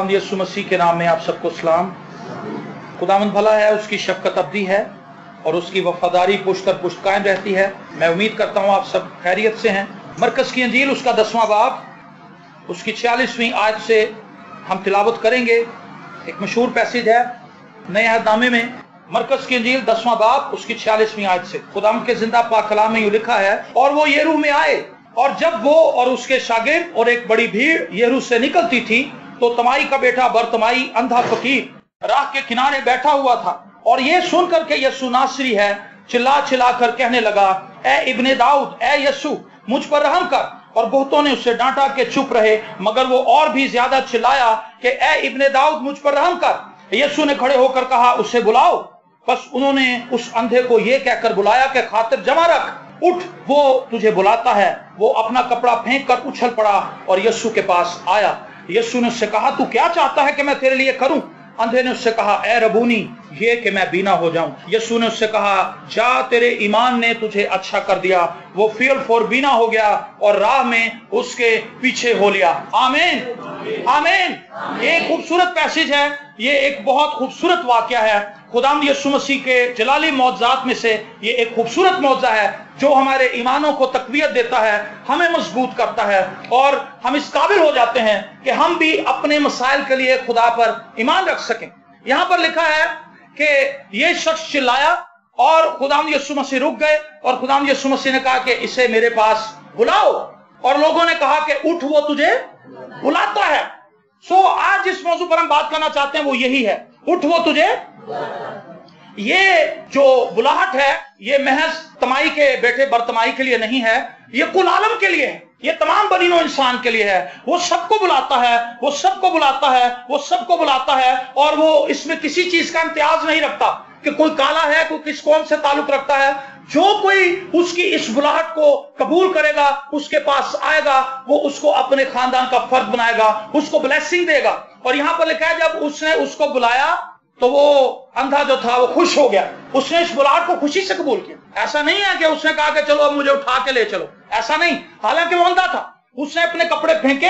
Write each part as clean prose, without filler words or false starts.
खुदावंद यीशु मसीह के नाम में आप सबको सलाम। खुदावंद भला है, उसकी शफकत अब्दी है और उसकी वफादारी पुश्त दर पुश्त कायम रहती है। मैं उम्मीद करता हूँ आप सब खैरियत से हैं। मरकज़ की अंजील उसका 10वां बाब उसकी 46वीं आयत से हम तिलावत करेंगे। एक मशहूर पैसेज है नए अहदनामे में, मरकज़ की अंजील 10वां बाब उसकी 46वीं आयत से खुदावंद के जिंदा पाक कलाम में यूं लिखा है, और वो यरूह में आए, और जब वो और उसके शागिर्द और एक बड़ी भीड़ यरूह से निकलती थी तो तमाई का बेटा बरतमाई अंधा फकीर राह के किनारे बैठा हुआ था, और ये सुनकर के यीशु नासरी है चिल्ला चिल्ला कर कहने लगा, ए इब्ने दाऊद, ए यीशु मुझ पर रहम कर। और बहुतों ने उससे डांटा के चुप रहे, मगर वो और भी ज्यादा चिल्लाया कि ए इब्ने दाऊद मुझ पर रहम कर। यीशु ने खड़े होकर कहा, उसे बुलाओ। बस उन्होंने उस अंधे को ये कहकर बुलाया कि खातिर जमा रख, उठ, वो तुझे बुलाता है। वो अपना कपड़ा फेंक कर उछल पड़ा और यीशु के पास आया। यीशु ने उससे कहा, तू क्या चाहता है कि मैं तेरे लिए करूं? अंधे ने उससे कहा, ए रबूनी, ये कि मैं बीना हो जाऊं। यीशु ने उससे कहा, जा, तेरे ईमान ने तुझे अच्छा कर दिया। वो फील फॉर बीना हो गया और राह में उसके पीछे हो लिया। आमीन, आमीन। ये खूबसूरत पैसेज है, ये एक बहुत खूबसूरत वाकया है। खुदावंद यीशु मसीह के जलाली मौजज़ात में से ये एक खूबसूरत मौजज़ा है जो हमारे ईमानों को तक़वियत देता है, हमें मजबूत करता है, और हम इस काबिल हो जाते हैं कि हम भी अपने मसाइल के लिए खुदा पर ईमान रख सकें। यहां पर लिखा है कि ये शख्स चिल्लाया और खुदावंद यीशु मसीह रुक गए, और खुदावंद यीशु मसीह ने कहा कि इसे मेरे पास बुलाओ। और लोगों ने कहा कि उठ, वो तुझे बुलाता है। सो आज जिस मौजू पर हम बात करना चाहते हैं वो यही है, उठ, वो तुझे। ये जो बुलाहट है ये महज तमाई के बेटे बरतमाई के लिए नहीं है, ये कुल आलम के लिए है, ये तमाम बनीनो इंसान के लिए है। वो सबको बुलाता है, वो सबको बुलाता है, वो सबको बुलाता है, और वो इसमें किसी चीज का इम्तियाज नहीं रखता कि कोई काला है, कोई किस कौम से ताल्लुक रखता है। जो कोई उसकी इस बुलाहट को कबूल करेगा, उसके पास आएगा, वो उसको अपने खानदान का फर्द बनाएगा, उसको ब्लेसिंग देगा। और यहां पर लिखा है, जब उसने उसको बुलाया तो वो अंधा जो था वो खुश हो गया, उसने इस बुलाहट को खुशी से कबूल किया। ऐसा नहीं है कि उसने कहा कि चलो अब मुझे उठा के ले चलो, ऐसा नहीं। हालांकि वो अंधा था, उसने अपने कपड़े फेंके,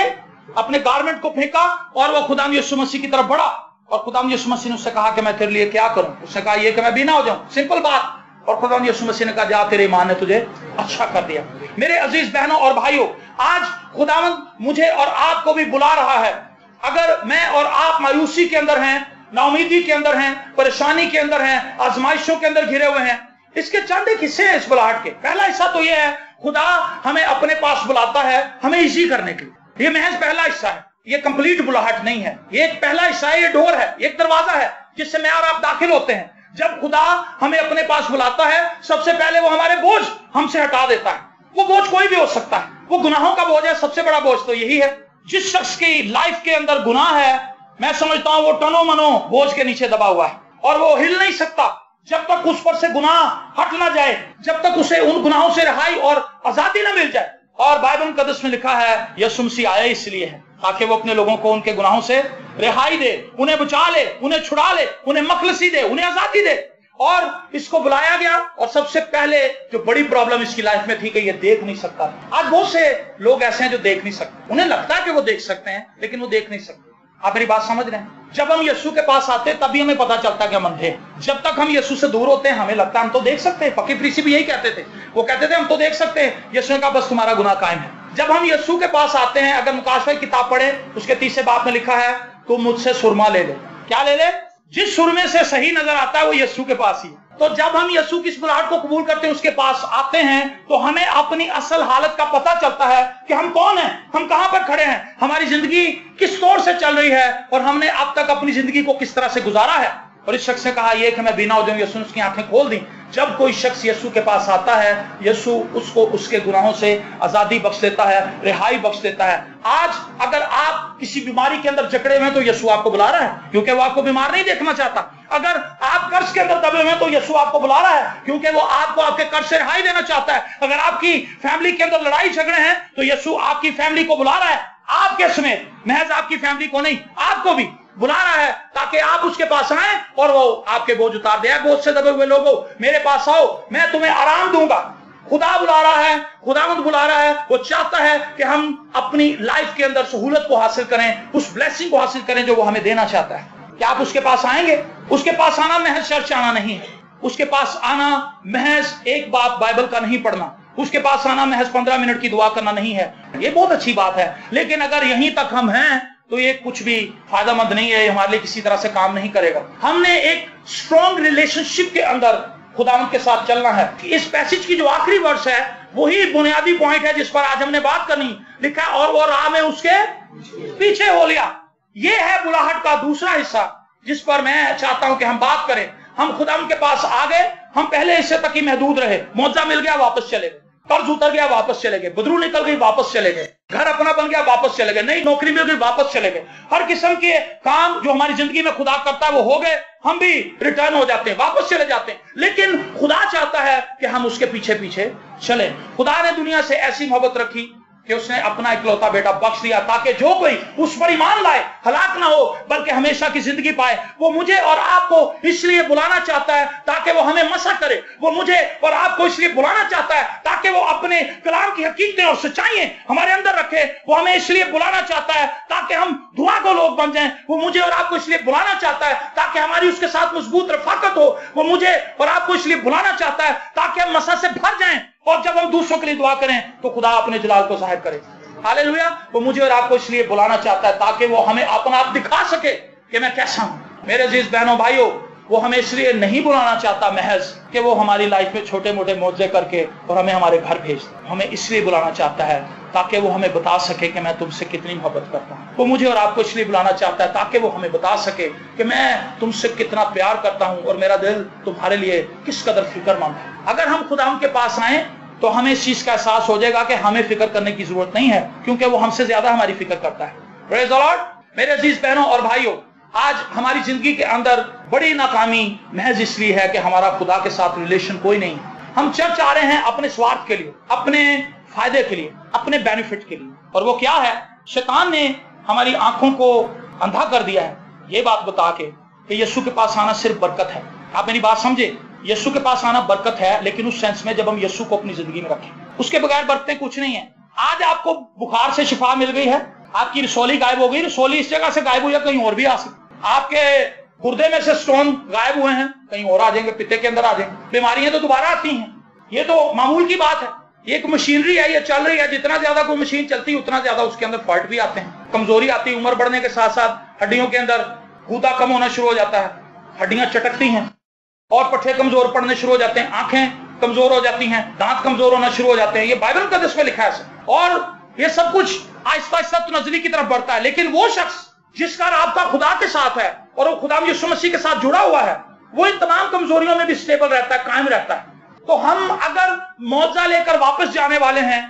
अपने गारमेंट को फेंका, और वो खुदावंद यीशु मसीह की तरफ बढ़ा। और खुदावंद यीशु मसीह ने उससे कहा कि मैं तेरे लिए क्या करूं? उसने कहा ये कि मैं बीना हो जाऊं, सिंपल बात। और खुदावंद यीशु मसीह ने कहा, जा, तेरे ईमान ने तुझे अच्छा कर दिया। मेरे अजीज बहनों और भाइयों, आज खुदावंद मुझे और आपको भी बुला रहा है। अगर मैं और आप मायूसी के अंदर हैं, नाउमीदी के अंदर हैं, परेशानी के अंदर हैं, आजमाइशों के अंदर घिरे हुए हैं, इसके चंद एक हिस्से हैं इस बुलाहट के। पहला हिस्सा तो यह है, खुदा हमें अपने पास बुलाता है हमें इजी करने के लिए। ये महज पहला हिस्सा है, ये कंप्लीट बुलाहट नहीं है। ये एक पहला हिस्सा है, ये डोर है, एक दरवाजा है जिससे मैं और आप दाखिल होते हैं। जब खुदा हमें अपने पास बुलाता है, सबसे पहले वो हमारे बोझ हमसे हटा देता है। वो बोझ कोई भी हो सकता है, वो गुनाहों का बोझ है। सबसे बड़ा बोझ तो यही है। जिस शख्स की लाइफ के अंदर गुनाह है, मैं समझता हूं वो टनो मनो बोझ के नीचे दबा हुआ है, और वो हिल नहीं सकता जब तक उस पर से गुनाह हट ना जाए, जब तक उसे उन गुनाहों से रिहाई और आजादी ना मिल जाए। और बाइबल मुकद्दस में लिखा है, यीशु मसीह आया इसलिए है ताकि वो अपने लोगों को उनके गुनाहों से रिहाई दे, उन्हें बचा ले, उन्हें छुड़ा ले, उन्हें मखलसी दे, उन्हें आजादी दे। और इसको बुलाया गया, और सबसे पहले जो बड़ी प्रॉब्लम इसकी लाइफ में थी कि ये देख नहीं सकता। आज बहुत से लोग ऐसे हैं जो देख नहीं सकते। उन्हें लगता है कि वो देख सकते हैं, लेकिन वो देख नहीं सकते। आप मेरी बात समझ रहे हैं? जब हम यीशु के पास आते हैं तभी हमें पता चलता है कि हम अंधे हैं। जब तक हम यीशु से दूर होते हैं हमें लगता है हम तो देख सकते हैं। फकीर फरीसी भी यही कहते थे, वो कहते थे हम तो देख सकते हैं। यीशु ने कहा बस तुम्हारा गुनाह कायम है। जब हम यीशु के पास आते हैं, अगर मुकाशवा की किताब पढ़े उसके 30 बाब में लिखा है, तू मुझसे सुरमा ले ले। क्या ले ले? जिस सुरमे से सही नजर आता है वो यीशु के पास ही। तो जब हम यीशु की इस बुलाहट को कबूल करते हैं, उसके पास आते हैं, तो हमें अपनी असल हालत का पता चलता है कि हम कौन हैं, हम कहां पर खड़े हैं, हमारी जिंदगी किस तौर से चल रही है, और हमने अब तक अपनी जिंदगी को किस तरह से गुजारा है। और इस शख्स ने कहा ये कि मैं बीना हो जाऊं। यीशु ने उसकी आंखें खोल दी। जब कोई शख्स यीशु के पास आता है, यीशु उसको उसके गुनाहों से आजादी बख्श देता है, रिहाई बख्श देता है। आज अगर आप किसी बीमारी के अंदर जकड़े हुए हैं तो यीशु आपको बुला रहा है, क्योंकि वो आपको बीमार नहीं देखना चाहता। अगर आप कर्ज के अंदर दबे हुए हैं तो यीशु आपको बुला रहा है, क्योंकि वो आपको आपके कर्ज से रिहाई देना चाहता है। अगर आपकी फैमिली के अंदर लड़ाई झगड़े हैं तो यीशु आपकी फैमिली को बुला रहा है, आपके समेत, महज आपकी फैमिली को नहीं, आपको भी बुला रहा है, ताकि आप उसके पास आए और वो आपके बोझ उतार दे। बोझ से दबे हुए लोगों, मेरे पास आओ, मैं तुम्हें आराम दूंगा। खुदा बुला रहा है, खुदावंद बुला रहा है। वो चाहता है कि हम अपनी लाइफ के अंदर सहूलत को हासिल करें, उस ब्लेसिंग को हासिल करें जो वो हमें देना चाहता है। क्या आप उसके पास आएंगे? उसके पास आना महज चर्च आना नहीं है, उसके पास आना महज एक बात बाइबल का नहीं पढ़ना, उसके पास आना महज 15 मिनट की दुआ करना नहीं है। ये बहुत अच्छी बात है, लेकिन अगर यहीं तक हम हैं तो ये कुछ भी फायदेमंद नहीं है, हमारे लिए किसी तरह से काम नहीं करेगा। हमने एक स्ट्रॉन्ग रिलेशनशिप के अंदर खुदावंद के साथ चलना है। इस पैसेज की जो आखिरी वर्ष है वही बुनियादी पॉइंट है जिस पर आज हमने बात करनी। लिखा और वो राह में उसके पीछे हो लिया। ये है बुलाहट का दूसरा हिस्सा जिस पर मैं चाहता हूं कि हम बात करें। हम खुदावंद के पास आ गए, हम पहले हिस्से तक ही महदूद रहे। मौजा मिल गया, वापस चले गए। कर्ज उतर गया, वापस चले गए। बदरू निकल गई, वापस चले गए। घर अपना बन गया, वापस चले गए। नई नौकरी मिल गई, वापस चले गए। हर किस्म के काम जो हमारी जिंदगी में खुदा करता है वो हो गए, हम भी रिटर्न हो जाते हैं, वापस चले जाते हैं। लेकिन खुदा चाहता है कि हम उसके पीछे पीछे चले। खुदा ने दुनिया से ऐसी मोहब्बत रखी कि उसने अपना इकलौता बेटा बख्श दिया ताकि जो कोई उस पर ईमान लाए हलाक ना हो बल्कि हमेशा की जिंदगी पाए। वो मुझे और आपको इसलिए बुलाना चाहता है ताकि वो हमें मसा करे। वो मुझे और आपको इसलिए बुलाना चाहता है ताकि वो अपने कलाम की हकीकतें और सच्चाइयां हमारे अंदर रखे। वो हमें इसलिए बुलाना चाहता है ताकि हम दुआ को लोग बन जाएं। वो मुझे और आपको इसलिए बुलाना चाहता है ताकि हमारी उसके साथ मजबूत रफाकत हो। वो मुझे और आपको इसलिए बुलाना चाहता है ताकि हम मसा से भर जाएं और जब हम दूसरों के लिए दुआ करें तो खुदा अपने जलाल को जाहिर करे। हालेलुया। वो मुझे और आपको इसलिए बुलाना चाहता है ताकि वो हमें अपना आप दिखा सके कि मैं कैसा हूं। मेरे अजीज बहनों भाइयों, वो हमें इसलिए नहीं बुलाना चाहता महज कि वो हमारी लाइफ में छोटे मोटे मौजे करके और हमें हमारे घर भेज दे। हमें इसलिए बुलाना चाहता है ताकि वो हमें बता सके कि मैं तुमसे कितनी मोहब्बत करता हूं। वो मुझे और आपको इसलिए बुलाना चाहता है ताकि वो हमें बता सके कि मैं तुमसे कितना प्यार करता हूं और मेरा दिल तुम्हारे लिए किस कदर फिक्रमंद है। अगर हम खुदा के पास आए तो हमें इस चीज का एहसास हो जाएगा कि हमें फिक्र करने की जरूरत नहीं है क्योंकि वो हमसे ज्यादा हमारी फिक्र करता है। Praise the Lord. मेरे अजीज बहनों और भाइयों, आज हमारी जिंदगी के अंदर बड़ी नाकामी महज इसलिए है कि हमारा खुदा के साथ रिलेशन कोई नहीं। हम चर्च आ रहे हैं अपने स्वार्थ के लिए, अपने फायदे के लिए, अपने बेनिफिट के लिए। और वो क्या है? शैतान ने हमारी आंखों को अंधा कर दिया है ये बात बता के कि यीशु के पास आना सिर्फ बरकत है। आप मेरी बात समझे, यीशु के पास आना बरकत है, लेकिन उस सेंस में जब हम यीशु को अपनी जिंदगी में रखें। उसके बगैर बरकतें कुछ नहीं है। आज आपको बुखार से शिफा मिल गई है, आपकी रसौली गायब हो गई। रसौली इस जगह से गायब हुई है, कहीं और भी आ सकती। आपके गुर्दे में से स्टोन गायब हुए हैं, कहीं और आ जाएंगे, पित्ते के अंदर आ जाएंगे। बीमारियां तो दोबारा आती हैं, ये तो मामूल की बात है। ये एक मशीनरी है, ये चल रही है। जितना ज्यादा कोई मशीन चलती है उतना ज्यादा उसके अंदर फॉल्ट भी आते हैं, कमजोरी आती है। उम्र बढ़ने के साथ साथ हड्डियों के अंदर गूदा कम होना शुरू हो जाता है, हड्डियां चटकती हैं और पट्टे कमजोर पड़ने शुरू हो जाते हैं, आंखें कमजोर हो जाती हैं, दांत कमजोर होना शुरू हो जाते हैं। ये बाइबल का जिसमें लिखा है। और ये सब कुछ आहिस्ता आहिस्ता तो नजरी की तरफ बढ़ता है। लेकिन वो शख्स जिसका राब्ता खुदा के साथ है और वो खुदा यीशु मसीह के साथ जुड़ा हुआ है, वो इन तमाम कमजोरियों में भी स्टेबल रहता है, कायम रहता है। तो हम अगर मौजा लेकर वापस जाने वाले हैं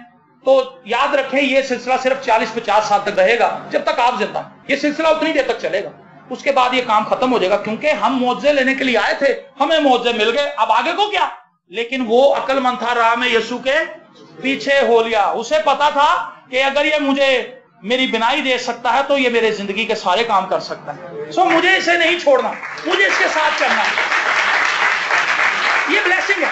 तो याद रखें ये सिलसिला सिर्फ 40-50 साल तक रहेगा, जब तक आप जिंदा। ये सिलसिला उतनी देर तक चलेगा, उसके बाद ये काम खत्म हो जाएगा। क्योंकि हम मौजे लेने के लिए आए थे, हमें मौजे मिल गए, अब आगे को क्या? लेकिन वो अक्लमंद था, राह में यीशु के पीछे हो लिया। उसे पता था कि अगर ये मुझे मेरी बिनाई दे सकता है तो ये मेरे जिंदगी के सारे काम कर सकता है। सो मुझे इसे नहीं छोड़ना, मुझे इसके साथ चलना है। ये ब्लेसिंग है,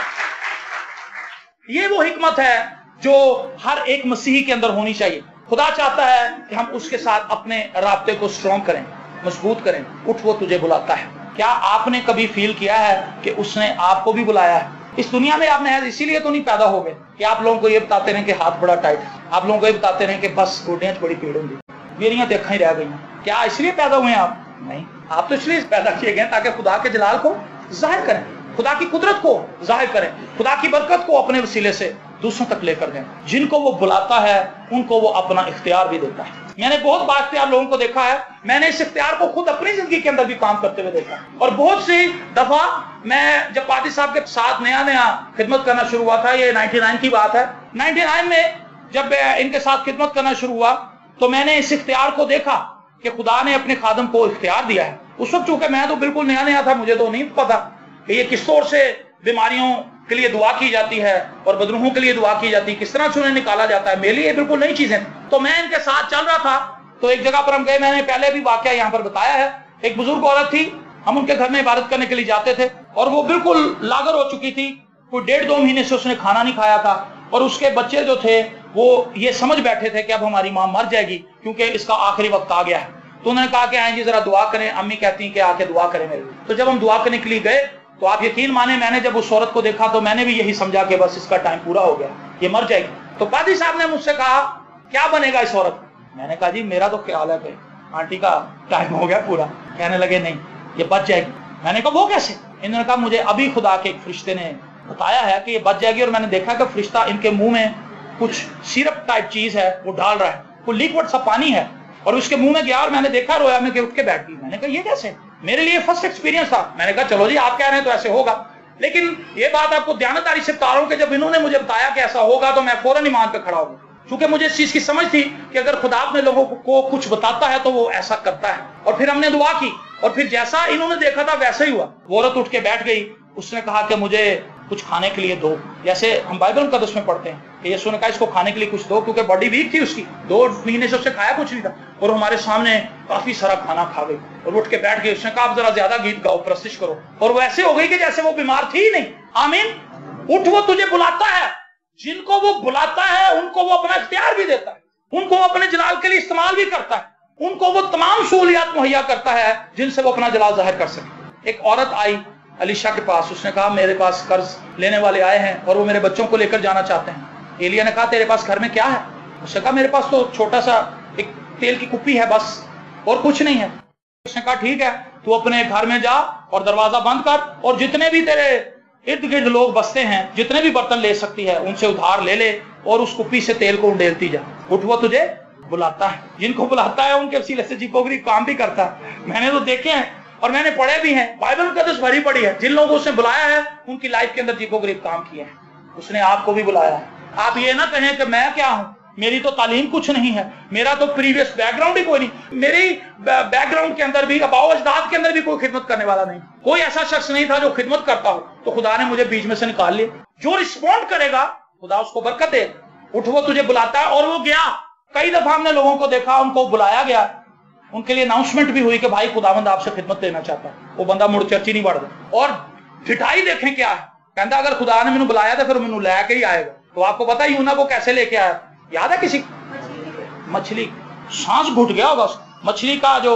ये वो हिकमत है जो हर एक मसीही के अंदर होनी चाहिए। खुदा चाहता है कि हम उसके साथ अपने राब्ते को स्ट्रॉन्ग करें, मजबूत करें। उठ वो तुझे बुलाता है। क्या आपने कभी फील किया है कि उसने आपको भी बुलाया है? इस दुनिया में आपने इसीलिए तो नहीं पैदा हो गए कि आप लोगों को ये बताते रहे कि हाथ बड़ा टाइट है, आप लोगों को ये बताते रहे कि बस गोडियां बड़ी पीड़ होंगी, मेरियां तो अखां ही रह गई। क्या इसलिए पैदा हुए आप? नहीं, आप तो इसलिए पैदा किए गए ताकि खुदा के जलाल को जाहिर करें, खुदा की कुदरत को जाहिर करें, खुदा की बरकत को अपने वसीले से दूसरों तक लेकर दें। जिनको वो बुलाता है उनको वो अपना इख्तियार भी देता है। मैंने बहुत बाख्तियार लोगों को देखा है, मैंने इस इख्तियार को खुद अपनी जिंदगी के अंदर भी काम करते हुए देखा। और बहुत सी दफा मैं जब पादी साहब के साथ नया नया खिदमत करना शुरू हुआ था, ये 99 की बात है, 99 में जब इनके साथ खिदमत करना शुरू हुआ तो मैंने इस इख्तियार को देखा कि खुदा ने अपने खादम को इख्तियार दिया है। उस वक्त चूंकि मैं तो बिल्कुल नया नया था, मुझे तो नहीं पता कि ये किस तौर से बीमारियों के लिए दुआ की जाती है और बदरूहों के लिए दुआ की जाती है, किस तरह से उन्हें निकाला जाता है। मेरे लिए बिल्कुल नई चीजें। तो मैं इनके साथ चल रहा था तो एक जगह पर हम गए, मैंने पहले भी वाकया यहाँ पर बताया है। एक बुजुर्ग औरत थी, हम उनके घर में इबादत करने के लिए जाते थे और वो बिल्कुल लागर हो चुकी थी कोई 1.5-2 महीने से उसने खाना नहीं खाया था, और उसके बच्चे जो थे वो ये समझ बैठे थे कि अब हमारी माँ मर जाएगी क्योंकि इसका आखिरी वक्त आ गया है। तो उन्होंने कहा कि आए जी जरा दुआ करें, अम्मी कहती हैं कि आके दुआ करें मेरे लिए। तो जब हम दुआ करने के लिए गए तो आप यकीन माने, मैंने जब उस औरत को देखा तो मैंने भी यही समझा कि बस इसका टाइम पूरा हो गया, ये मर जाएगी। तो काजी साहब ने मुझसे कहा क्या बनेगा इस औरत? मैंने कहा जी मेरा तो ख्याल है कि आंटी का टाइम हो गया पूरा। कहने लगे नहीं, ये बच जाएगी। मैंने कहा वो कैसे? इन्होंने कहा मुझे अभी खुदा के एक फरिश्ते ने बताया है कि ये बच जाएगी, और मैंने देखा कि फरिश्ता इनके मुंह में कुछ सिरप टाइप चीज है वो डाल रहा है, वो लिक्विड सा पानी है, और उसके मुंह में गया और मैंने देखा, रोया में उठ के बैठ गई। मैंने कहा ये कैसे? मेरे लिए फर्स्ट एक्सपीरियंस था। मैंने कहा चलो जी आप कह रहे हैं तो ऐसे होगा, लेकिन ये बात आपको दयानतदारी से बता रहा हूं कि जब इन्होंने मुझे बताया कि ऐसा होगा तो मैं फौरन ईमान पे खड़ा हो गया, क्योंकि मुझे इस चीज की समझ थी कि अगर खुदा अपने लोगों को कुछ बताता है तो वो ऐसा करता है। और फिर हमने दुआ की, और फिर जैसा इन्होंने देखा था वैसा ही हुआ। वो औरत उठ के बैठ गई, उसने कहा कि मुझे कुछ खाने के लिए दो, जैसे हम बाइबल मुकद्दस में पढ़ते हैं कि यीशु ने कहा इसको खाने के लिए कुछ दो, क्योंकि बॉडी वीक थी उसकी, 2 महीने से उसने खाया कुछ नहीं था, और हमारे सामने काफी सारा खाना खा गई और उठ के बैठ गई। उसने कहा आप जरा ज्यादा गीत गाओ, प्रस्तिश करो, और वो ऐसे हो गई कि जैसे वो बीमार थी ही नहीं। आमीन। उठ, वो तुझे बुलाता है, जिनको वो बुलाता है उनको वो अपना इख्तियार भी देता है, उनको वो अपने जलाल के लिए इस्तेमाल भी करता है, उनको वो तमाम सहूलियात मुहैया करता है जिनसे वो अपना जलाल जाहिर कर सके। एक औरत आई अलीशा के पास, उसने कहा मेरे पास कर्ज लेने वाले आए हैं और वो मेरे बच्चों को लेकर जाना चाहते हैं। एलिया ने कहा तेरे पास घर में क्या है? उसने कहा मेरे पास तो छोटा सा एक तेल की कुप्पी है बस, और कुछ नहीं है। उसने कहा ठीक है, तू अपने घर में जा और दरवाजा बंद कर, और जितने भी तेरे इर्द गिर्द लोग बसते हैं, जितने भी बर्तन ले सकती है उनसे उधार ले ले, और उस कुप्पी से तेल को उंडेलती जा। उठ, वो तुझे बुलाता है। जिनको बुलाता है उनके वसीले से जीपोगरी काम भी करता है। मैंने तो देखे हैं और मैंने पढ़े भी हैं, बाइबल मुकद्दस भरी पड़ी है, जिन लोगों को उसने बुलाया है उनकी लाइफ के अंदर जीपोगरी काम किए हैं। उसने आपको भी बुलाया है। आप ये ना कहें कि मैं क्या हूं, मेरी तो तालीम कुछ नहीं है, मेरा तो प्रीवियस बैकग्राउंड ही कोई नहीं, मेरी बैकग्राउंड के अंदर भी, अबाओ अजदाद के अंदर भी कोई खिदमत करने वाला नहीं, कोई ऐसा शख्स नहीं था जो खिदमत करता हो, तो खुदा ने मुझे बीच में से निकाल लिया। जो रिस्पॉन्ड करेगा खुदा उसको बरकत दे। उठ, वो तुझे बुलाता है। और वो गया। कई दफा हमने लोगों को देखा, उनको बुलाया गया, उनके लिए अनाउंसमेंट भी हुई कि भाई खुदावंद आपसे खिदमत लेना चाहता है। वो बंदा मुड़ चर्ची नहीं बढ़ता। और फिटाई देखें क्या है, कहता अगर खुदा ने मैनू बुलाया तो फिर मैनू लैके ही आएगा। तो आपको पता ही ना वो कैसे लेके आया, याद है किसी? मछली, सांस घुट गया होगा उसका। मछली का जो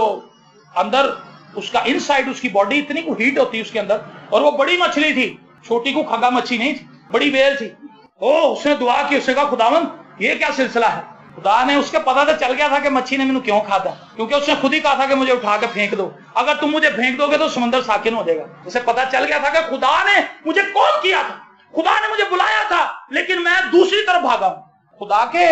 अंदर उसका इनसाइड, उसकी बॉडी इतनी को हीट होती है उसके अंदर, और वो बड़ी मछली थी, छोटी को खगा मच्छी नहीं थी, बड़ी बेल थी। ओ उसने दुआ की, उसने कहा खुदावंद ये क्या सिलसिला है? खुदा ने, उसके पता तो चल गया था कि मच्छी ने मैंने क्यों खाता, क्योंकि उसने खुद ही कहा था कि मुझे उठा के फेंक दो, अगर तुम मुझे फेंक दोगे तो समंदर साकिन हो जाएगा। उसे पता चल गया था कि खुदा ने मुझे कॉल किया था, खुदा ने मुझे बुलाया था, लेकिन मैं दूसरी तरफ भागा हूं। खुदा के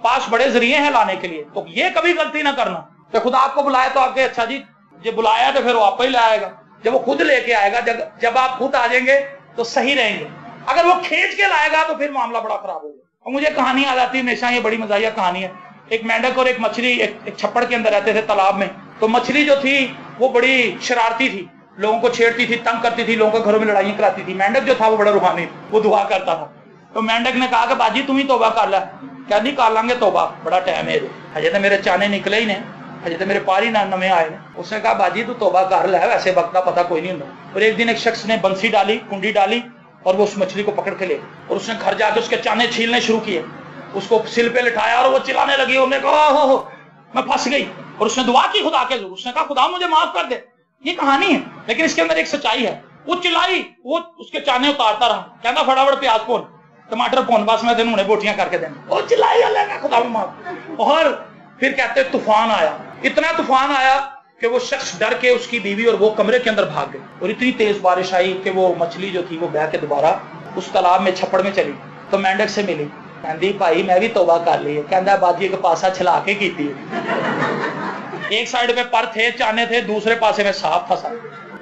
पास बड़े जरिए हैं लाने के लिए, तो ये कभी गलती ना करना कि खुदा आपको बुलाया तो आपके अच्छा जी जब बुलाया तो फिर वो आप ही ले आएगा। जब वो खुद लेके आएगा, जब आप खुद आ जाएंगे तो सही रहेंगे। अगर वो खींच के लाएगा तो फिर मामला बड़ा खराब होगा। और मुझे कहानी याद आती है हमेशा, ये बड़ी मजाहिया कहानी है। एक मेंढक और एक मछली एक छप्पड़ के अंदर रहते थे तालाब में। तो मछली जो थी वो बड़ी शरारती थी, लोगों को छेड़ती थी, तंग करती थी, लोगों के घरों में लड़ाइयां कराती थी। मेंढक जो था वो बड़ा रूहानी, वो दुआ करता था। तो मेंढक ने कहा कि बाजी तुम ही तौबा कर ला। क्या नहीं कर लांगे तौबा, बड़ा टाइम है, हजे तो मेरे चाने निकले ही नहीं, हजे तो मेरे पार ही नवे आए ने। उसने कहा बाजी तू तौबा कर ला, वैसे वक्त का पता कोई नहीं होता। और एक दिन एक शख्स ने बंसी डाली, कुंडी डाली, और वो उस मछली को पकड़ के ले, और उसने घर जाके उसके चाने छीलने शुरू किए, उसको सिल पे लिटाया और वो चिल्लाने लगी। उन्होंने कहा हो मैं फंस गई। और उसने दुआ की खुदा के, उसने कहा खुदा मुझे माफ कर दे। ये कहानी है, लेकिन इसके अंदर एक सच्चाई है। वो चिल्लाई, वो उसके चाने उतारता रहा, कहता फटाफट प्याज पोन, टमाटर पोन, बस मैं तेन बोटियां करके देना। वो चिल्लाई अल्लाह खुदा माफ। और फिर कहते तूफान आया, इतना तूफान आया कि वो शख्स डर के, उसकी बीवी और वो कमरे के अंदर भाग गए। और इतनी तेज बारिश आई कि वो मछली जो थी वो बह के दोबारा उस तालाब में छप्पड़ में चली। तो मेंढक से मिली, कहती भाई मैं भी तौबा कर ली है। कहता बाजी एक पासा छिला के की थी। एक साइड पे पर थे, चाने थे, दूसरे पासे में सांप फंसा।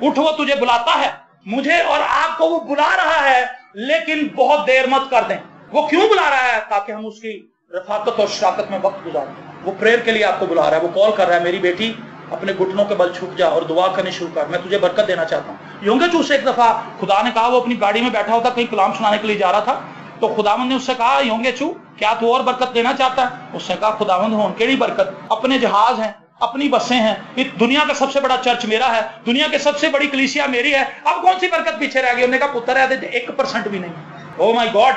उठ, वो तुझे बुलाता है, मुझे और आपको वो बुला रहा है, लेकिन बहुत देर मत कर दें। वो क्यों बुला रहा है? ताकि हम उसकी रफाकत और शराकत में वक्त गुजारें। वो प्रेयर के लिए आपको बुला रहा है, वो कॉल कर रहा है, मेरी बेटी अपने घुटनों के बल झुक जा और दुआ करनी शुरू कर, मैं तुझे बरकत देना चाहता हूँ। योंगेचू से एक दफा खुदा ने कहा, वो अपनी गाड़ी में बैठा होता, कहीं कलाम सुनाने के लिए जा रहा था, तो खुदावंद ने उससे कहा योंगेचू क्या तू और बरकत देना चाहता है? उसने कहा खुदावंद हो केड़ी बरकत, अपने जहाज हैं, अपनी बसें हैं, दुनिया का सबसे बड़ा चर्च मेरा है, दुनिया की सबसे बड़ी कलीसिया मेरी है, अब कौन सी बरकत पीछे रह गई? उन्होंने कहा पुत्र है 1% भी नहीं। ओ माय गॉड,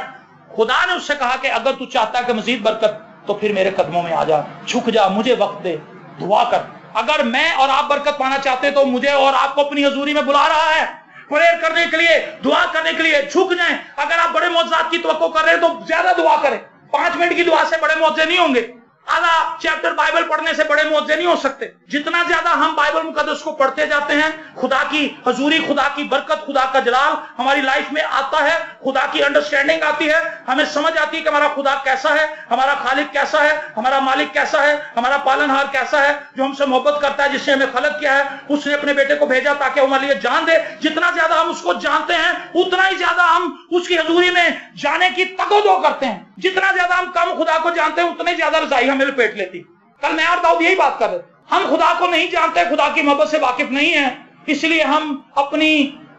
खुदा ने उससे कहा कि अगर तू चाहता है कि मजीद बरकत तो फिर मेरे कदमों में आ जा, झुक जा, मुझे वक्त दे, दुआ कर। अगर मैं और आप बरकत पाना चाहते तो मुझे और आपको अपनी हजूरी में बुला रहा है, प्रेयर करने के लिए, दुआ करने के लिए। झुक जाएं। अगर आप बड़े मौजज़ात की तवक्को कर रहे हैं तो ज्यादा दुआ करें। 5 मिनट की दुआ से बड़े मौजे नहीं होंगे, आधा चैप्टर बाइबल पढ़ने से बड़े मौजे नहीं हो सकते। जितना ज्यादा हम बाइबल मुकद्दस को पढ़ते जाते हैं, खुदा की हजूरी, खुदा की बरकत, खुदा का जलाल हमारी लाइफ में आता है, खुदा की अंडरस्टैंडिंग आती है, हमें समझ आती है कि हमारा खुदा कैसा है, हमारा खालिक कैसा है, हमारा मालिक कैसा है, हमारा पालनहार कैसा है, जो हमसे मोहब्बत करता है, जिसने हमें खलक किया है, उसने अपने बेटे को भेजा ताकि हमारे लिए जान दे। जितना ज्यादा हम उसको जानते हैं उतना ही ज्यादा हम उसकी हजूरी में जाने की तगोदो करते हैं। जितना ज्यादा हम कम खुदा को जानते हैं उतनी ज्यादा रजाई हमें लपेट लेती। कल मैं और दाऊद यही बात कर रहे थे, हम खुदा को नहीं जानते, खुदा की मोहब्बत से वाकिफ नहीं है, इसलिए हम अपनी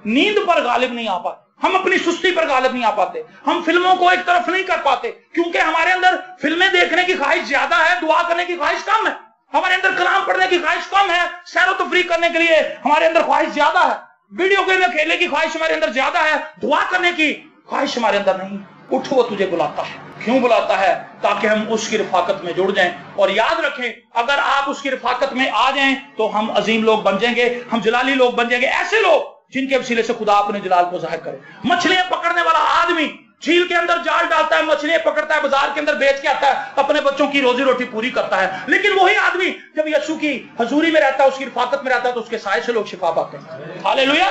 नींद पर गालिब नहीं आ पाते, हम अपनी सुस्ती पर गालिब नहीं आ पाते, हम फिल्मों को एक तरफ नहीं कर पाते, क्योंकि हमारे अंदर फिल्में देखने की ख्वाहिश ज्यादा है, दुआ करने की ख्वाहिश कम है। हमारे अंदर कलाम पढ़ने की ख्वाहिश कम है, सैर तफरीक करने के लिए हमारे अंदर ख्वाहिश ज्यादा है, वीडियो गेम में खेलने की ख्वाहिश हमारे अंदर ज्यादा है, दुआ करने की ख्वाहिश हमारे अंदर नहीं। उठ, वो तुझे बुलाता है। क्यों बुलाता है? ताकि हम उसकी रफाकत में जुड़ जाएं। और याद रखें, अगर आप उसकी रफाकत में आ जाएं तो हम अजीम लोग बन जाएंगे, हम जलाली लोग बन जाएंगे, ऐसे लोग जिनके वसीले से खुदा अपने जलाल को जाहिर करे। मछलियां पकड़ने वाला आदमी झील के अंदर जाल डालता है, मछलियां पकड़ता है, बाजार के अंदर बेच के आता है, अपने बच्चों की रोजी रोटी पूरी करता है। लेकिन वही आदमी जब यीशु की हजूरी में रहता है, उसकी रफाकत में रहता है, तो उसके साए से लोग शिफा पाते हैं। हालेलुया।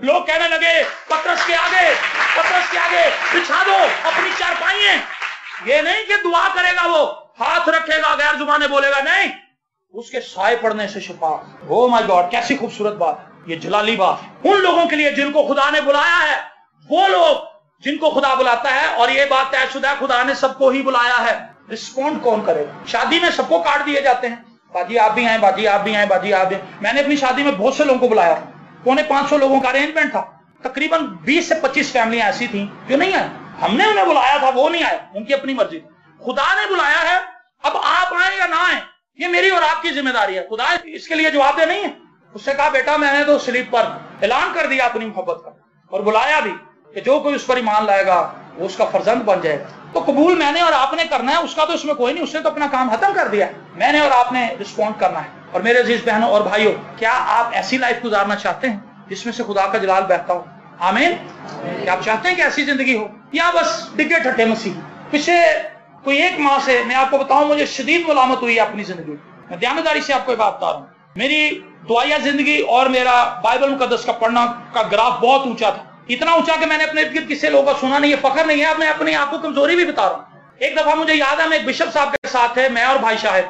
लोग कहने लगे पतरस के आगे बिछा दो अपनी चारपाइयां। ये नहीं कि दुआ करेगा, वो हाथ रखेगा, गैर जुबाने बोलेगा, नहीं, उसके साए पड़ने से शिफा। ओ माय गॉड, कैसी खूबसूरत बात, ये जलाली बात उन लोगों के लिए जिनको खुदा ने बुलाया है, वो लोग जिनको खुदा बुलाता है। और ये बात तयशुदा, खुदा ने सबको ही बुलाया है। रिस्पॉन्ड कौन करेगा? शादी में सबको कार्ड दिए जाते हैं, बाजी आप भी आए, बाजी आप भी आए, बाजी आप भी। मैंने अपनी शादी में बहुत से लोगों को बुलाया, 450 लोगों का अरेंजमेंट था, तकरीबन 20 से 25 फैमिलियां ऐसी थी जो नहीं आए। हमने उन्हें बुलाया था, वो नहीं आए, उनकी अपनी मर्जी। खुदा ने बुलाया है, अब आप आए या ना आए ये मेरी और आपकी जिम्मेदारी है। खुदा इसके लिए जवाब दे नहीं है। उससे कहा बेटा मैंने तो स्लीप पर ऐलान कर दिया अपनी मोहब्बत का, और बुलाया भी कि जो कोई उस पर ईमान लाएगा वो उसका फर्जंद बन जाएगा। तो कबूल मैंने और आपने करना है, उसका तो इसमें कोई नहीं, उसने तो अपना काम खत्म कर दिया। मैंने और आपने रिस्पॉन्ड करना है। और मेरे अजीज बहनों और भाइयों, क्या आप ऐसी लाइफ गुजारना चाहते हैं जिसमें से खुदा का जलाल बहता हो? आमीन। क्या आप चाहते हैं कि ऐसी जिंदगी हो, या बस डिगे ठट्टे मसीह? पिछले कोई 1 माह से मैं आपको बताऊं, मुझे शदीद मुलामत हुई है अपनी जिंदगी। मैं ध्यानदारी से आपको बात बता रहा हूं। मेरी दुआया जिंदगी और मेरा बाइबल मुकद्दस का पढ़ना का ग्राफ बहुत ऊंचा था, इतना ऊंचा कि मैंने अपने इर्द गिर्द किसी लोगों का सुना नहीं है। फखर नहीं है, मैं अपने आप को कमजोरी भी बता रहा हूं। एक दफा मुझे याद है, मैं एक बिशप साहब के साथ थे, मैं और भाई शाहिद।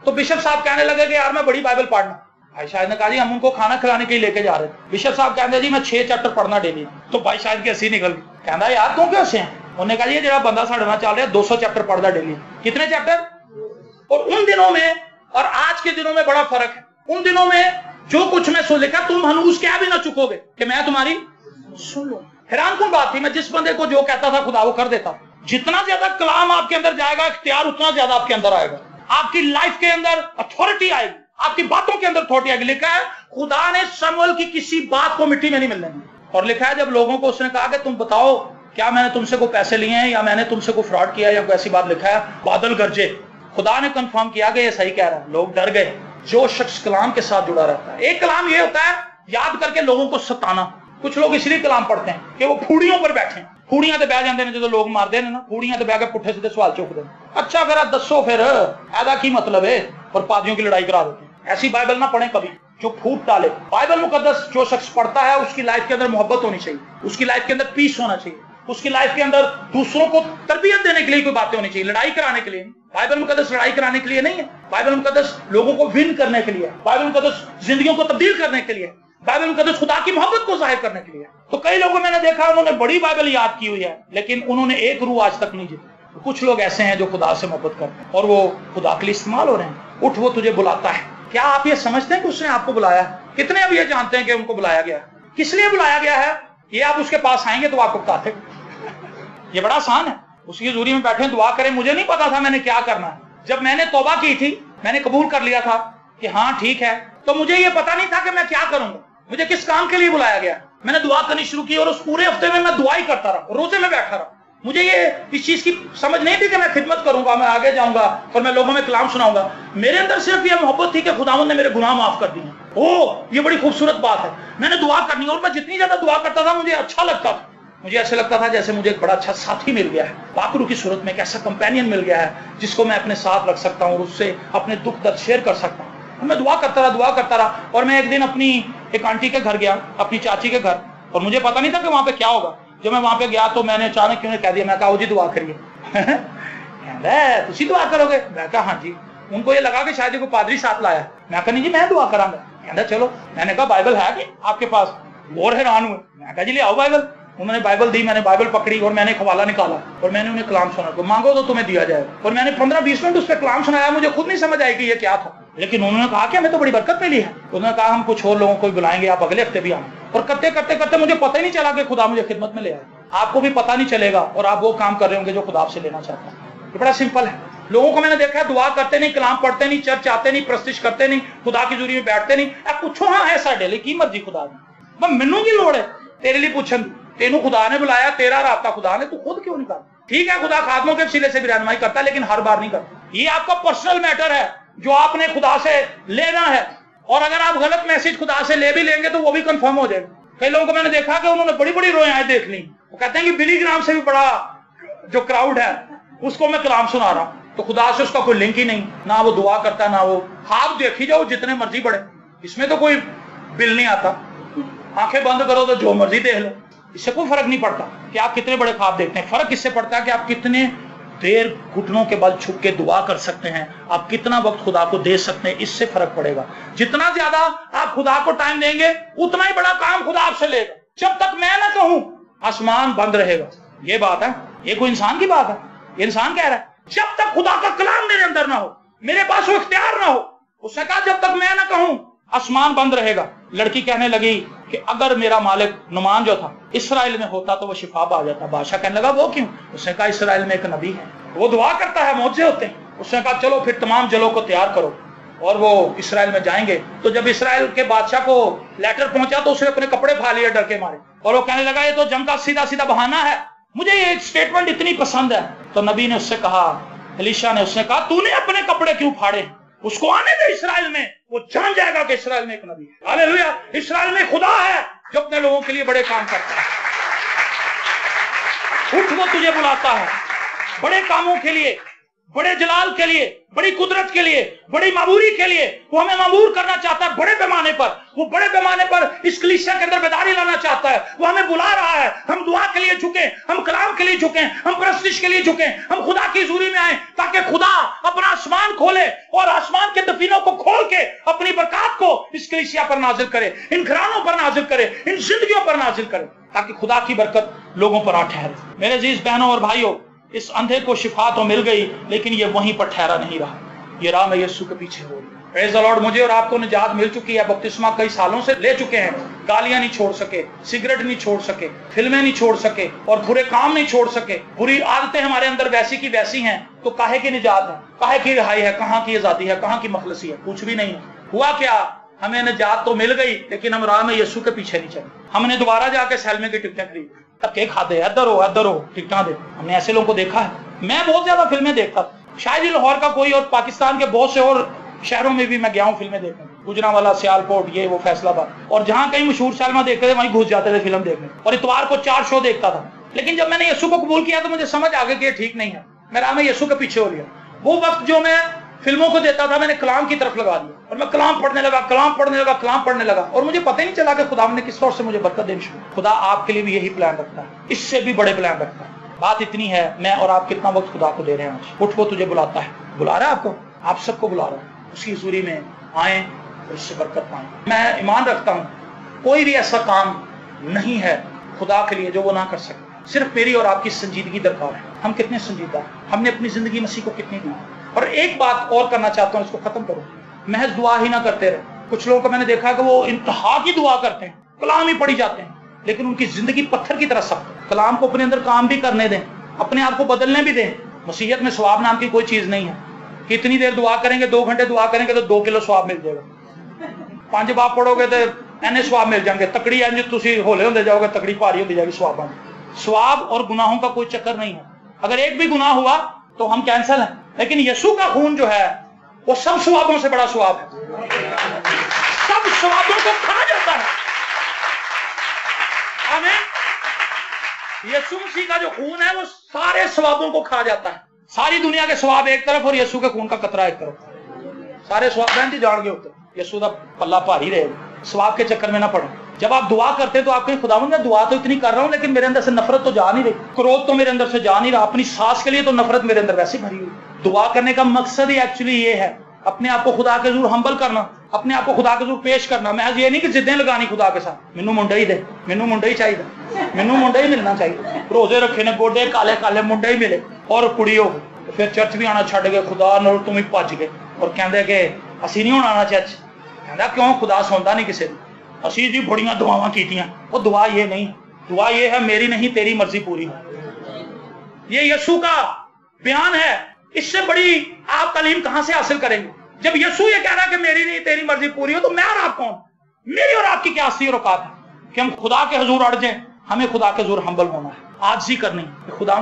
तो बिशप साहब कहने लगे कि यार मैं बड़ी बाइबल पढ़ना। भाई शाहिद ने कहा जी हम उनको खाना खिलाने के लिए लेके जा रहे थे। बिशप साहब कहते जी मैं 6 चैप्टर पढ़ना डेली। तो भाई शाहिद की हंसी निकल गई, कहता यार तू क्यों हंसे हैं? उन्होंने कहा जी जो बंदा साढ़े नाल चल रहा है 200 चैप्टर पढ़ता डेली। कितने चैप्टर? और उन दिनों में और आज के दिनों में बड़ा फर्क है। उन दिनों में जो कुछ मैं सुन लिखा, तुम हनूज क्या भी ना चुकोगे कि मैं तुम्हारी सुन लूं। हैरान कौन बात थी, मैं जिस बंदे को जो कहता था खुदा वो कर देता। जितना ज्यादा कलाम आपके अंदर जाएगा, इख्तियार उतना ज्यादा आपके अंदर आएगा, आपकी लाइफ के अंदर अथॉरिटी आएगी, आपकी बातों के अंदर अथॉरिटी आएगी। लिखा है खुदा ने शमूएल की किसी बात को मिट्टी में नहीं मिलने दी। और लिखा है जब लोगों को उसने कहा कि तुम बताओ क्या मैंने तुमसे कोई पैसे लिए हैं या मैंने तुमसे कोई फ्रॉड किया या कोई ऐसी बात, लिखा है बादल गरजे। खुदा ने कंफर्म किया कि ये सही कह रहा है। लोग डर गए। जो शख्स कलाम के साथ जुड़ा रहता है, एक कलाम ये होता है याद करके लोगों को सताना। कुछ लोग इसलिए कलाम पढ़ते हैं कि वो फूड़ियों पर बैठे, फूड़ियां तो बह जाते हैं जो लोग मारते हैं ना, फूड़ियां तो बह के पुट्ठे सीधे सवाल चुक दें। अच्छा अगर दसो फिर ऐदा की मतलब है, और पादियों की लड़ाई करा देते हैं। ऐसी बाइबल ना पढ़े कभी जो फूट डाले। बाइबल मुकद्दस जो शख्स पढ़ता है उसकी लाइफ के अंदर मोहब्बत होनी चाहिए, उसकी लाइफ के अंदर पीस होना चाहिए, उसकी लाइफ के अंदर दूसरों को तरबियत देने के लिए कोई बातें होनी चाहिए, लड़ाई कराने के लिए। बाइबल मुकद्दस लड़ाई कराने के लिए नहीं है। बाइबल मुकद्दस लोगों को विन करने के लिए, बाइबल मुकद्दस जिंदगियों को तब्दील करने के लिए, बाइबल मुकद्दस खुदा की मोहब्बत को जाहिर करने के लिए। तो कई लोगों मैंने देखा उन्होंने बड़ी बाइबल याद की हुई है, लेकिन उन्होंने एक रूह आज तक नहीं जीती। कुछ लोग ऐसे हैं जो खुदा से मोहब्बत करते हैं और वो खुदा के लिए इस्तेमाल हो रहे हैं। उठ, वो तुझे बुलाता है। क्या आप ये समझते हैं कि उसने आपको बुलाया है? कितने अब ये जानते हैं कि उनको बुलाया गया है? किस लिए बुलाया गया है? ये आप उसके पास आएंगे तो आपको बता दें। ये बड़ा आसान है। उसकी हजूरी में बैठे दुआ करें। मुझे नहीं पता था मैंने क्या करना है। जब मैंने तौबा की थी, मैंने कबूल कर लिया था, کہ हाँ ठीक है, तो मुझे ये पता नहीं था कि मैं क्या करूंगा, मुझे किस काम के लिए बुलाया गया। मैंने दुआ करनी शुरू की और उस पूरे हफ्ते में मैं दुआ ही करता रहा, रोजे में बैठा रहा। मुझे ये इस चीज की समझ नहीं थी कि मैं खिदमत करूंगा, मैं आगे जाऊंगा और मैं लोगों में कलाम सुनाऊंगा। मेरे अंदर सिर्फ ये मोहब्बत थी कि खुदावंद ने मेरे गुनाह माफ कर दिए। ओह, ये बड़ी खूबसूरत बात है। मैंने दुआ करनी, और मैं जितनी ज्यादा दुआ करता था मुझे अच्छा लगता था। मुझे ऐसे लगता था जैसे मुझे एक बड़ा अच्छा साथी मिल गया है, पाकरू की सूरत में एक ऐसा कंपेनियन मिल गया है जिसको मैं अपने साथ रख सकता हूँ और उससे अपने दुख दर्द शेयर कर सकता हूँ। मैं दुआ करता रहा। और मैं एक दिन अपनी एक आंटी के घर गया, अपनी चाची के घर, और मुझे पता नहीं था कि वहां पे क्या होगा। जब मैं वहां पे गया तो मैंने अचानक उन्हें कह दिया, मैं कहा जी दुआ करिए। तुसी दुआ करोगे? मैं कहा हाँ जी। उनको ये लगा कि शायद कोई पादरी साथ लाया। मैं कहा नहीं जी, मैं दुआ करांगा। कहता चलो। मैंने कहा बाइबल है कि आपके पास? और हैरान हुए। मैं कहा जी ले आओ बाइबल। उन्होंने बाइबल दी, मैंने बाइबल पकड़ी और मैंने एक हवाला निकाला और मैंने उन्हें कलाम सुना, तो मांगो तो तुम्हें दिया जाएगा। और मैंने 15-20 मिनट उस पर कलाम सुनाया। मुझे खुद नहीं समझ आई कि ये क्या था, लेकिन उन्होंने कहा कि हमें तो बड़ी बरकत मिली है। उन्होंने कहा हम कुछ और लोगों को बुलाएंगे, आप अगले हफ्ते भी आए। और करते करते मुझे पता ही नहीं चला कि खुदा मुझे खिदमत में ले आए। आपको भी पता नहीं चलेगा और आप वो काम कर रहे होंगे जो खुदा आपसे लेना चाहता है। ये बड़ा सिंपल है। लोगों को मैंने देखा है दुआ करते नहीं, कलाम पढ़ते नहीं, चर्च आते नहीं, प्रस्तिश करते नहीं, खुदा की जुरी में बैठते नहीं। पूछो हाँ है साडे लिए की मर्जी खुदा ने, मैनू की लोड़ है तेरे लिए पूछन? तेनू खुदा ने बुलाया, तेरा रास्ता खुदा ने, तू खुद क्यों नहीं करता? ठीक है, खुदा खादमों के वसीले से भी रहनुमाई करता है, लेकिन हर बार नहीं करता। ये आपका पर्सनल मैटर है जो आपने खुदा से लेना है। और अगर आप गलत मैसेज खुदा से ले भी लेंगे तो वो भी कंफर्म हो जाएगा। कई लोगों को मैंने देखा कि उन्होंने बड़ी बड़ी रोयाएं देख ली। वो कहते हैं कि बिली ग्राम से भी बड़ा जो क्राउड है उसको मैं कलाम सुना रहा हूं, तो खुदा से उसका कोई लिंक ही नहीं। ना वो दुआ करता, ना वो। आप देखी जाओ जितने मर्जी बड़े, इसमें तो कोई बिल नहीं आता। आंखें बंद करो तो जो मर्जी देख लो, इससे कोई फर्क नहीं पड़ता कि आप कितने बड़े ख्वाब देखते हैं। फर्क इससे पड़ता है कि आप कितने देर घुटनों के बल छुप के दुआ कर सकते हैं, आप कितना वक्त खुदा को दे सकते हैं, इससे फर्क पड़ेगा। जितना ज्यादा आप खुदा को टाइम देंगे उतना ही बड़ा काम खुदा आपसे लेगा। जब तक मैं ना कहूं आसमान बंद रहेगा। ये बात है, ये कोई इंसान की बात है। ये इंसान कह रहा है जब तक खुदा का कलाम मेरे अंदर ना हो, मेरे पास वो इख्तियार ना हो। उसने कहा जब तक मैं ना कहूं आसमान बंद रहेगा। लड़की कहने लगी कि अगर मेरा मालिक नुमान जो था इस्राएल में होता तो वो शिफा पा जाता। बादशाह कहने लगा वो क्यों? उसने कहा इस्राएल में एक नबी है, वो दुआ करता है, मौजे होते हैं। उसने कहा चलो फिर तमाम जलों को तैयार करो और वो इस्राएल में जाएंगे। तो जब इस्राएल के बादशाह को लेटर पहुंचा तो उसने अपने कपड़े फाड़ लिए डर के मारे, और वो कहने लगा ये तो जंग का सीधा सीधा बहाना है, मुझे ये स्टेटमेंट इतनी पसंद है। तो नबी ने उससे कहा, एलीशा ने उसने कहा तूने अपने कपड़े क्यों फाड़े? उसको आने दे इस्राएल में, वो जान जाएगा कि इस्राएल में एक नबी है। हालेलुया! इस्राएल में खुदा है जो अपने लोगों के लिए बड़े काम करता है। उठ, वो तुझे बुलाता है बड़े कामों के लिए, बड़े जलाल के लिए, बड़ी कुदरत के लिए, बड़ी मामूरी के लिए। वो हमें मामूर करना चाहता है बड़े पैमाने पर। वो बड़े पैमाने पर इस कलीसिया के अंदर बेदारी लाना चाहता है। वो हमें बुला रहा है। हम दुआ के लिए झुकें, हम कलाम के लिए झुकें, हम प्रस्तिश के लिए झुकें, हम खुदा की हुजूरी में आए ताकि खुदा अपना आसमान खोले और आसमान के दफीनों को खोल के अपनी बरकत को इस कलीसिया पर नाजिल करे, इन घरानों पर नाजिल करे, इन जिंदगियों पर नाजिल करे, ताकि खुदा की बरकत लोगों पर आ ठहरे। मेरे अजीज बहनों और भाइयों, इस अंधे को शिफा तो मिल गई, लेकिन ये वहीं पर ठहरा नहीं रहा। ये राह में यीशु के पीछे हो रही। Praise the Lord! मुझे और आपको निजात मिल चुकी है। बपतिस्मा कई सालों से ले चुके हैं। गालियां नहीं छोड़ सके, सिगरेट नहीं छोड़ सके, फिल्में नहीं छोड़ सके, और बुरे काम नहीं छोड़ सके। बुरी आदतें हमारे अंदर वैसी की वैसी हैं, तो काहे की निजात है, काहे की रिहाई है, कहाँ की आजादी है, कहाँ की मखलसी है? कुछ भी नहीं है। हुआ क्या? हमें निजात तो मिल गई, लेकिन हम राह में यीशु के पीछे नहीं चले। हमने दोबारा जाके सैलमे की टिकटें खरीदी, धक्के खाते, इधर हो टिकटें दे। हमने ऐसे लोगों को देखा है। मैं बहुत ज्यादा फिल्में देखता था, शायद ही लाहौर का कोई, और पाकिस्तान के बहुत से और शहरों में भी मैं गया हूँ फिल्में देखने, गुजरांवाला, सियालकोट, ये वो, फैसलाबाद, और जहाँ कहीं मशहूर सैलमा देखते थे वहीं घुस जाते थे फिल्म देखने, और इतवार को 4 शो देखता था। लेकिन जब मैंने यीशु को कबूल किया तो मुझे समझ आ गया कि ये ठीक नहीं है। मैं राह में यीशु के पीछे हो गया। वो वक्त जो मैं फिल्मों को देता था मैंने कलाम की तरफ लगा दिया, और मैं कलाम पढ़ने लगा, और मुझे पता ही नहीं चला कि खुदा ने किस तौर से मुझे बरकत देनी शुरू। खुदा आपके लिए भी यही प्लान रखता है, इससे भी बड़े प्लान रखता है। बात इतनी है, मैं और आप कितना वक्त खुदा को दे रहे हैं आज। उठ, वो तुझे बुलाता है, बुला रहा है आपको, आप सबको बुला रहा है। उसकी हुजूरी में आए और उससे बरकत पाएं। मैं ईमान रखता हूँ कोई भी ऐसा काम नहीं है खुदा के लिए जो वो ना कर सके। सिर्फ मेरी और आपकी संजीदगी दरकार है। हम कितने संजीदा हैं, हमने अपनी जिंदगी मसीह को कितनी दी। और एक बात और करना चाहता हूँ, इसको खत्म करूँ। महज दुआ ही ना करते रहे। कुछ लोगों को मैंने देखा कि वो इंतहा की दुआ करते हैं, कलाम ही पढ़ी जाते हैं, लेकिन उनकी जिंदगी पत्थर की तरह सख्त है। कलाम को अपने अंदर काम भी करने दें, अपने आप को बदलने भी दें। मसीहत में सवाब नाम की कोई चीज नहीं है। कि इतनी देर दुआ करेंगे, 2 घंटे दुआ करेंगे तो 2 किलो स्वाब मिल जाएगा। 5 बाप पढ़ोगे तो एने स्वाब मिल जाएंगे। तकड़ी इंज तुसी होले होंदे जाओगे, तकड़ी भारी होती जाएगी स्वाबां दी। स्वाब और गुनाहों का कोई चक्कर नहीं है। अगर एक भी गुनाह हुआ तो हम कैंसल हैं, लेकिन यीशु का खून जो है वो सब स्वाबों से बड़ा स्वाब है, सब स्वाबों को खा जाता है। आमीन। यीशु मसीह का जो खून है वो सारे स्वाबों को खा जाता है। सारी दुनिया के स्वाब एक तरफ और यीशु के खून का कतरा एक तरफ। सारे स्वाब बहन जान गए होते, यीशु का पल्ला भारी रहेगा। स्वाब के चक्कर में ना पड़ो। जब आप दुआ करते तो आप कहीं खुदावंद मैं दुआ तो इतनी कर रहा हूं लेकिन मेरे अंदर से नफरत तो जा नहीं रही, क्रोध तो मेरे अंदर से जा नहीं रहा, अपनी सास के लिए तो नफरत मेरे अंदर वैसे भरी हुई। दुआ करने का मकसद ही एक्चुअली ये है, अपने आप को खुदा के हजूर हम्बल करना, अपने आप को खुदा के हजूर पेश करना। महज ये नहीं कि जिद्दें लगानी खुदा के साथ, मैनू मुंडा ही दे, मैनू मुंडा ही चाहिए, मैनू मुंडा ही मिलना चाहिए। रोजे रखे ने गोडे काले काले मुंडे ही मिले और कुड़ी हो गई। फिर चर्च भी आना छड़ गए, खुदा नाल तुम ही भज गए और कहते कि असी नहीं होना आना चर्च। कहता क्यों? खुदा सुनता नहीं किसी की। असी जी बड़ियां दुआवां कीतियां। वो दुआ ये नहीं, दुआ ये है मेरी नहीं तेरी मर्जी पूरी हो। ये यीशु का बयान है। इससे बड़ी आप तालीम कहां से हासिल करेंगे? जब यीशु ये कह रहा है कि मेरी नहीं तेरी मर्जी पूरी हो, तो मैं और आप कौन? मेरी और आपकी क्या असली औकात है कि हम खुदा के हजूर अड़ जाएं? हमें खुदा के हजूर हम्बल होना है, आजिज़ी करनी। खुदा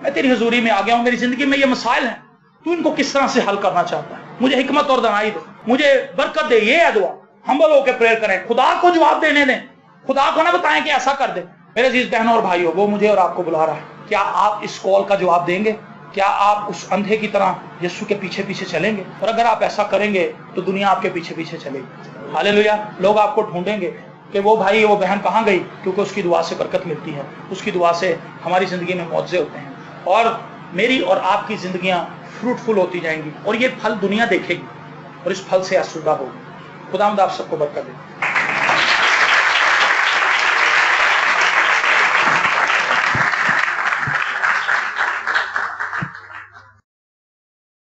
मैं तेरी हजूरी में आ गया हूं, मेरी जिंदगी में ये मसाइल हैं, तू इनको किस तरह से हल करना चाहता है? मुझे हिकमत और दानाई दे, मुझे बरकत दे। ये है दुआ। हम्बल होकर प्रेयर करें, खुदा को जवाब देने दें, खुदा को ना बताएं कि ऐसा कर दे। मेरे अजीज बहनों और भाइयों, वो मुझे और आपको बुला रहा है। क्या आप इस कॉल का जवाब देंगे? क्या आप उस अंधे की तरह यीशु के पीछे पीछे चलेंगे? और अगर आप ऐसा करेंगे तो दुनिया आपके पीछे पीछे चलेगी। हालेलुया। लोग आपको ढूंढेंगे कि वो भाई वो बहन कहाँ गई, क्योंकि उसकी दुआ से बरकत मिलती है, उसकी दुआ से हमारी जिंदगी में मुआवजे होते हैं और मेरी और आपकी जिंदगियां फ्रूटफुल होती जाएंगी और ये फल दुनिया देखेगी और इस फल से आसूदा होगी। खुदावंद आप सबको बरकत दे।